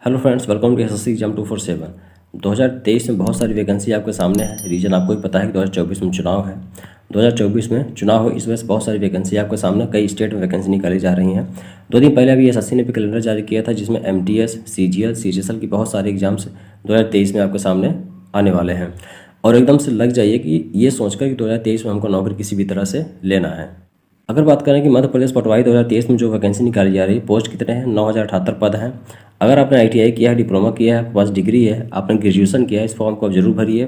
Hello friends, welcome to SSC exam 247। 2023 में बहुत सारी वैकेंसी आपके सामने है। रीजन आपको भी पता है कि 2024 में चुनाव है। 2024 में चुनाव हो, इस वजह से बहुत सारी वैकेंसी आपके सामने कई स्टेट में वैकेंसी निकाली जा रही हैं। 2 दिन पहले अभी एसएससी ने भी कैलेंडर जारी किया था, जिसमें एमटीएस, सीजीएल, सीजीएसएल की बहुत सारे एग्जाम्स 2023 में आपके सामने आने वाले हैं। और एकदम से लग जाइए कि ये सोचकर कि 2023 में हमको नौकरी किसी भी तरह से लेना है। अगर बात करें कि मध्य प्रदेश पटवारी 2023 में जो वैकेंसी निकाली जा रही है, पोस्ट कितने हैं? 9078 पद हैं। अगर आपने आईटीआई किया है, डिप्लोमा किया है, आपके पास डिग्री है, आपने ग्रेजुएशन किया है, इस फॉर्म को आप जरूर भरिए।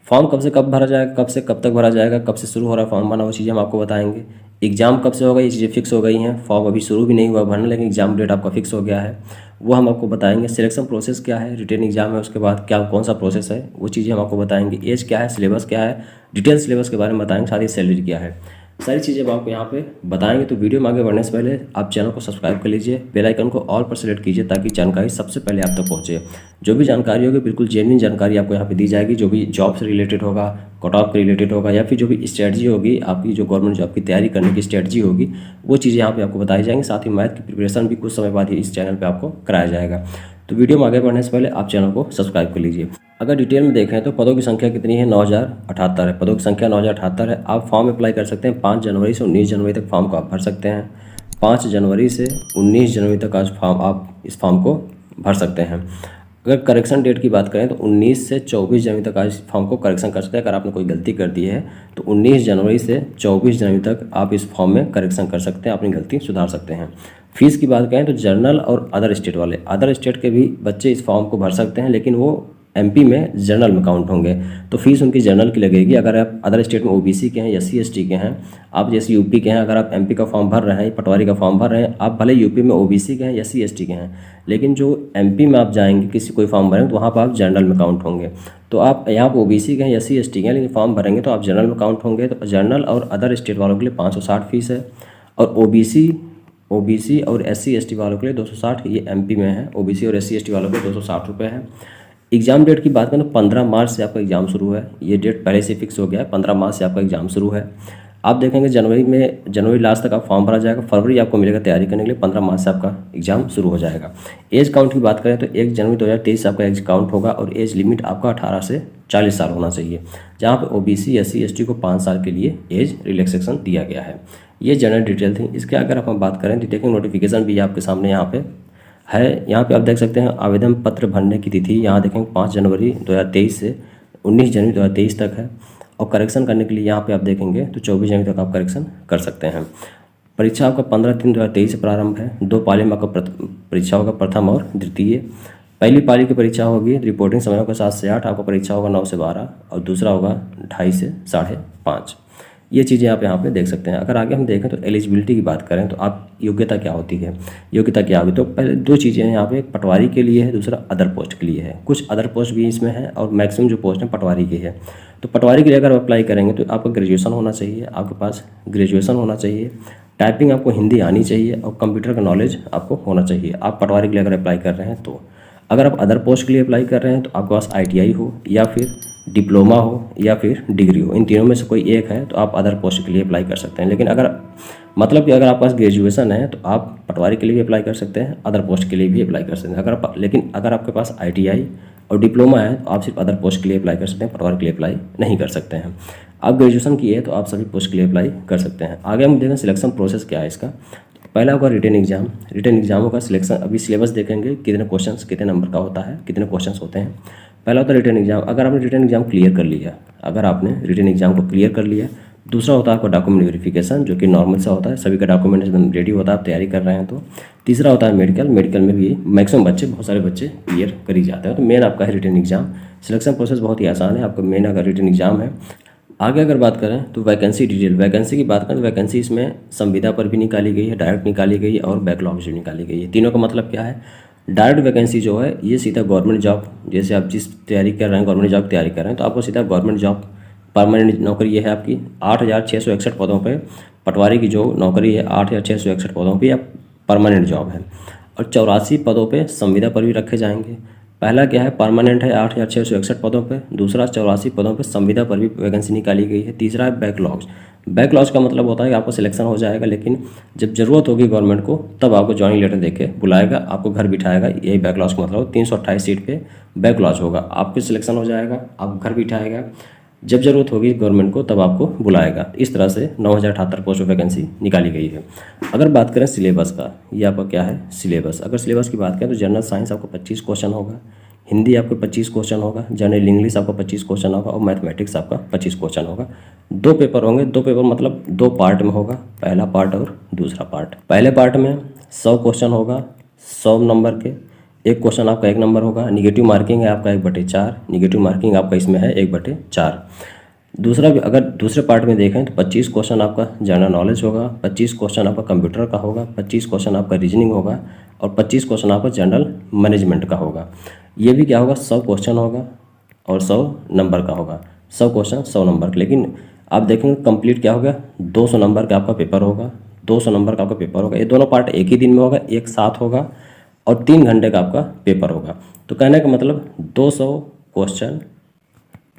फॉर्म कब से कब भरा जाएगा, कब से कब तक भरा जाएगा, कब से शुरू हो रहा है फॉर्म भरना, वो चीज़ें हम आपको बताएंगे। एग्जाम कब से होगा, ये चीज़ें फिक्स हो गई हैं। फॉर्म अभी शुरू भी नहीं हुआ भरना, लेकिन एग्जाम डेट आपका फिक्स हो गया है, वो हम आपको बताएंगे। सिलेक्शन प्रोसेस क्या है, रिटन एग्जाम है, उसके बाद क्या कौन सा प्रोसेस है, वो चीज़ें हम आपको बताएंगे। एज क्या है, सिलेबस क्या है, डिटेल सिलेबस के बारे में बताएंगे, साथ ही सैलरी क्या है, सारी चीज़ें हम आपको यहाँ पे बताएंगे। तो वीडियो में आगे बढ़ने से पहले आप चैनल को सब्सक्राइब कर लीजिए, बेल आइकन को ऑल पर सेलेक्ट कीजिए, ताकि जानकारी सबसे पहले आप तक पहुँचे। जो भी जानकारी होगी बिल्कुल जेन्युइन जानकारी आपको यहाँ पे दी जाएगी। जो भी जॉब से रिलेटेड होगा, कट ऑफ के रिलेटेड होगा, या फिर जो भी स्ट्रेटजी होगी आपकी, जो गवर्नमेंट जॉब की तैयारी करने की स्ट्रेटजी होगी, वो चीज़ें यहाँ पे आपको बताई जाएंगी। साथ ही मैथ की प्रिपरेशन भी कुछ समय बाद ही इस चैनल पर आपको कराया जाएगा। तो वीडियो में आगे बढ़ने से पहले आप चैनल को सब्सक्राइब कर लीजिए। अगर डिटेल में देखें तो पदों की संख्या कितनी है? 9078 है। पदों की संख्या 9078 है। आप फॉर्म अप्लाई कर सकते हैं 5 जनवरी से 19 जनवरी तक फॉर्म को आप भर सकते हैं। 5 जनवरी से 19 जनवरी तक आज फॉर्म आप इस फॉर्म को भर सकते हैं। अगर करेक्शन डेट की बात करें तो 19 से 24 जनवरी तक आज फॉर्म को करेक्शन कर सकते हैं। अगर आपने कोई गलती कर दी है तो 19 जनवरी से 24 जनवरी तक आप इस फॉर्म में करेक्शन कर सकते हैं, अपनी गलती सुधार सकते हैं। फीस की बात करें तो जनरल और अदर स्टेट वाले, अदर स्टेट के भी बच्चे इस फॉर्म को भर सकते हैं, लेकिन वो एमपी में जनरल में काउंट होंगे, तो फीस उनकी जनरल की लगेगी। अगर आप अदर स्टेट में ओबीसी के हैं, एससी एसटी के हैं, आप जैसे यूपी के हैं, अगर आप एमपी का फॉर्म भर रहे हैं, पटवारी का फॉर्म भर रहे हैं, आप भले यूपी में ओबीसी के हैं, एससी एसटी के हैं, लेकिन जो एमपी में आप जाएंगे किसी कोई फॉर्म भरेंगे तो वहाँ पर आप जनरल में काउंट होंगे। तो आप यहाँ पर ओबीसी के हैं, एससी एसटी के हैं, लेकिन फॉर्म भरेंगे तो आप जनरल में काउंट होंगे। तो जनरल और अदर स्टेट वालों के लिए 560 फीस है, और ओबीसी और एससी एसटी वालों के लिए 260, ये एमपी में है। ओबीसी और एससी एसटी वालों के लिए 260 रुपये है। एग्ज़ाम डेट की बात करें तो 15 मार्च से आपका एग्ज़ाम शुरू है। ये डेट पहले से फिक्स हो गया है, 15 मार्च से आपका एग्ज़ाम शुरू है। आप देखेंगे जनवरी लास्ट तक आप फॉर्म भरा जाएगा, फरवरी आपको मिलेगा तैयारी करने के लिए, 15 मार्च से आपका एग्ज़ाम शुरू हो जाएगा। एज काउंट की बात करें तो 1 जनवरी 2023 से आपका एज काउंट होगा, और एज लिमिट आपका 18 से 40 साल होना चाहिए, जहाँ पर ओबीसी एससी एसटी को 5 साल के लिए एज रिलैक्सेशन दिया गया है। ये जनरल डिटेल थी। इसके अगर हम बात करें तो देखेंगे नोटिफिकेशन भी आपके सामने यहाँ पे है। यहाँ पे आप देख सकते हैं आवेदन पत्र भरने की तिथि, यहाँ देखेंगे 5 जनवरी 2023 से 19 जनवरी 2023 तक है। और करेक्शन करने के लिए यहाँ पे आप देखेंगे तो 24 जनवरी तक आप करेक्शन कर सकते हैं। परीक्षा आपका 15/3/2023 से प्रारंभ है। 2 पाली में आपका परीक्षा होगा, प्रथम और द्वितीय। पहली पाली की परीक्षा होगी, रिपोर्टिंग समय होगा 7 से 8, आपका परीक्षा होगा 9 से 12, और दूसरा होगा 2:30 से 5:30। ये चीज़ें आप यहाँ पे देख सकते हैं। अगर आगे हम देखें तो एलिजिबिलिटी की बात करें तो आप योग्यता क्या होती है, योग्यता क्या होगी, तो पहले 2 चीज़ें हैं यहाँ पे, एक पटवारी के लिए है, दूसरा अदर पोस्ट के लिए है। कुछ अदर पोस्ट भी इसमें है, और मैक्सिमम जो पोस्ट है पटवारी की है। तो पटवारी के लिए अगर अप्लाई करेंगे तो आपका ग्रेजुएशन होना चाहिए, आपके पास ग्रेजुएशन होना चाहिए, टाइपिंग आपको हिंदी आनी चाहिए, और कंप्यूटर का नॉलेज आपको होना चाहिए। आप पटवारी के लिए अगर अप्लाई कर रहे हैं तो। अगर आप अदर पोस्ट के लिए अप्लाई कर रहे हैं तो आपके पास आईटीआई हो, या फिर डिप्लोमा हो, या फिर डिग्री हो, इन तीनों में से कोई एक है तो आप अदर पोस्ट के लिए अप्लाई कर सकते हैं। लेकिन अगर मतलब कि अगर आपके पास ग्रेजुएशन है तो आप पटवारी के लिए भी अप्लाई कर सकते हैं, अदर पोस्ट के लिए भी अप्लाई कर सकते हैं। लेकिन अगर आपके पास आईटीआई और डिप्लोमा है तो आप सिर्फ अदर पोस्ट के लिए अप्लाई कर सकते हैं, पटवारी के लिए अप्लाई नहीं कर सकते हैं। आप ग्रेजुएशन किए हैं तो आप सभी पोस्ट के लिए अप्लाई कर सकते हैं। आगे हम देखें सिलेक्शन प्रोसेस क्या है इसका। पहला होगा रिटन एग्जाम। रिटन एग्जामों का सिलेक्शन, अभी सिलेबस देखेंगे कितने क्वेश्चंस कितने नंबर का होता है, कितने क्वेश्चंस होते हैं। पहला होता है रिटन एग्जाम। अगर आपने रिटन एग्जाम क्लियर कर लिया, अगर आपने रिटन एग्जाम को क्लियर कर लिया, दूसरा होता है आपका डॉक्यूमेंट वेरिफिकेशन, जो कि नॉर्मल सा होता है, सभी का डॉक्यूमेंट एकदम रेडी होता है, आप तैयारी कर रहे हैं तो। तीसरा होता है मेडिकल। मेडिकल में भी मैक्सिमम बच्चे, बहुत सारे बच्चे क्लियर कर ही जाते हैं। तो मेन आपका है रिटन एग्जाम। सिलेक्शन प्रोसेस बहुत ही आसान है, आपका मेन अगर रिटन एग्जाम है। आगे अगर बात करें तो वैकेंसी डिटेल। वैकेंसी की बात करें तो वैकेंसी इसमें संविदा पर भी निकाली गई है, डायरेक्ट निकाली गई है, और बैकलॉग से निकाली गई है। तीनों का मतलब क्या है? डायरेक्ट वैकेंसी जो है ये सीधा गवर्नमेंट जॉब, जैसे आप जिस तैयारी कर रहे हैं, गवर्नमेंट जॉब तैयारी कर रहे हैं तो आपको सीधा गवर्नमेंट जॉब, परमानेंट नौकरी ये है आपकी। 8661 पदों पे पटवारी की जो नौकरी है, 8661 पदों पे आप परमानेंट जॉब है। और 84 पदों पे संविदा पर भी रखे जाएंगे। पहला क्या है, परमानेंट है 8,661 पदों पे। दूसरा 84 पदों पे संविदा पर भी वैकेंसी निकाली गई है। तीसरा है बैकलॉग्स। बैकलॉग्स का मतलब होता है कि आपको सिलेक्शन हो जाएगा, लेकिन जब ज़रूरत होगी गवर्नमेंट को तब आपको ज्वाइनिंग लेटर देके बुलाएगा, आपको घर बिठाएगा। यही बैकलॉग्स का मतलब 328 सीट पे बैकलॉज होगा, आपके सिलेक्शन हो जाएगा, आपको घर बिठाएगा, जब ज़रूरत होगी गवर्नमेंट को तब आपको बुलाएगा। इस तरह से 9,078 पोस्ट ऑफ वैकेंसी निकाली गई है। अगर बात करें सिलेबस का, ये आपका क्या है सिलेबस। अगर सिलेबस की बात करें तो जनरल साइंस आपको 25 क्वेश्चन होगा, हिंदी आपको 25 क्वेश्चन होगा, जनरल इंग्लिश आपका 25 क्वेश्चन होगा और मैथमेटिक्स आपका 25 क्वेश्चन होगा। 2 पेपर होंगे, 2 पेपर मतलब 2 पार्ट में होगा, पहला पार्ट और दूसरा पार्ट। पहले पार्ट में 100 क्वेश्चन होगा 100 नंबर के, एक क्वेश्चन आपका 1 नंबर होगा। निगेटिव मार्किंग है आपका 1/4, निगेटिव मार्किंग आपका इसमें है 1/4। दूसरा भी अगर दूसरे पार्ट में देखें तो 25 क्वेश्चन आपका जनरल नॉलेज होगा, 25 क्वेश्चन आपका कंप्यूटर का होगा, 25 क्वेश्चन आपका रीजनिंग होगा और 25 क्वेश्चन आपका जनरल मैनेजमेंट का होगा। ये भी क्या होगा, 100 क्वेश्चन होगा और 100 नंबर का होगा। 100 क्वेश्चन 100 नंबर का, लेकिन आप देखेंगे कंप्लीट क्या होगा, 200 नंबर का आपका पेपर होगा। 200 नंबर का आपका पेपर होगा। ये दोनों पार्ट एक ही दिन में होगा, एक साथ होगा और 3 घंटे का आपका पेपर होगा। तो कहने का मतलब 200 क्वेश्चन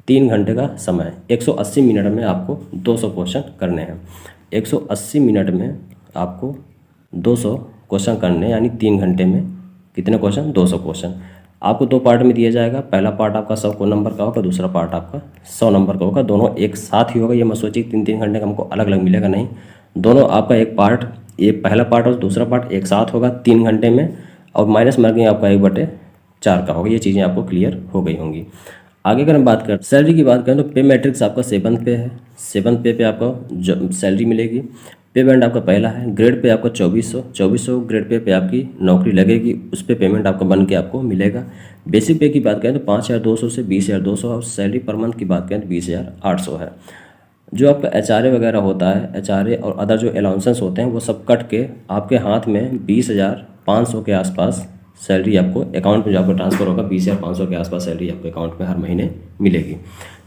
3 घंटे का समय, 180 मिनट में आपको 200 क्वेश्चन करने हैं। 180 मिनट में आपको 200 क्वेश्चन करने, यानी 3 घंटे में कितने क्वेश्चन, 200 क्वेश्चन। आपको 2 पार्ट में दिया जाएगा, पहला पार्ट आपका 100 नंबर का होगा, दूसरा पार्ट आपका 100 नंबर का होगा। दोनों एक साथ ही होगा। ये मत सोचिए 3-3 घंटे का हमको अलग अलग मिलेगा, नहीं, दोनों आपका एक पार्ट, एक पहला पार्ट और दूसरा पार्ट एक साथ होगा 3 घंटे में, और माइनस मार्किंग आपका 1/4 का होगा। ये चीज़ें आपको क्लियर हो गई होंगी। आगे अगर हम बात करें सैलरी की बात करें तो पे मैट्रिक्स आपका 7th पे है। 7th पे आपका सैलरी मिलेगी। पे बैंड आपका पहला है, ग्रेड पे आपका 2400 ग्रेड पे आपकी नौकरी लगेगी, उस पर पेमेंट आपका बन के आपको मिलेगा। बेसिक पे की बात करें तो 5,200 से 20,200 और सैलरी पर मंथ की बात करें तो 20,800 है। जो आपका HRA वगैरह होता है, HRA और अदर जो अलाउंसेंस होते हैं वो सब कट के आपके हाथ में 20,500 के आसपास सैलरी आपको अकाउंट में जो आपको ट्रांसफ़र होगा, 20,500 के आसपास सैलरी आपके अकाउंट में हर महीने मिलेगी।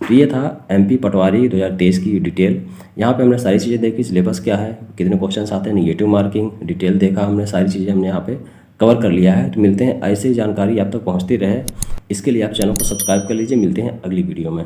तो ये था MP पटवारी 2023 की डिटेल। यहाँ पे हमने सारी चीज़ें देखी, सिलेबस क्या है, कितने क्वेश्चन आते हैं, निगेटिव मार्किंग डिटेल देखा हमने, सारी चीज़ें हमने यहाँ पे कवर कर लिया है। तो मिलते हैं, ऐसी जानकारी आप तक पहुँचती रहे, इसके लिए आप चैनल को सब्सक्राइब कर लीजिए। मिलते हैं अगली वीडियो में।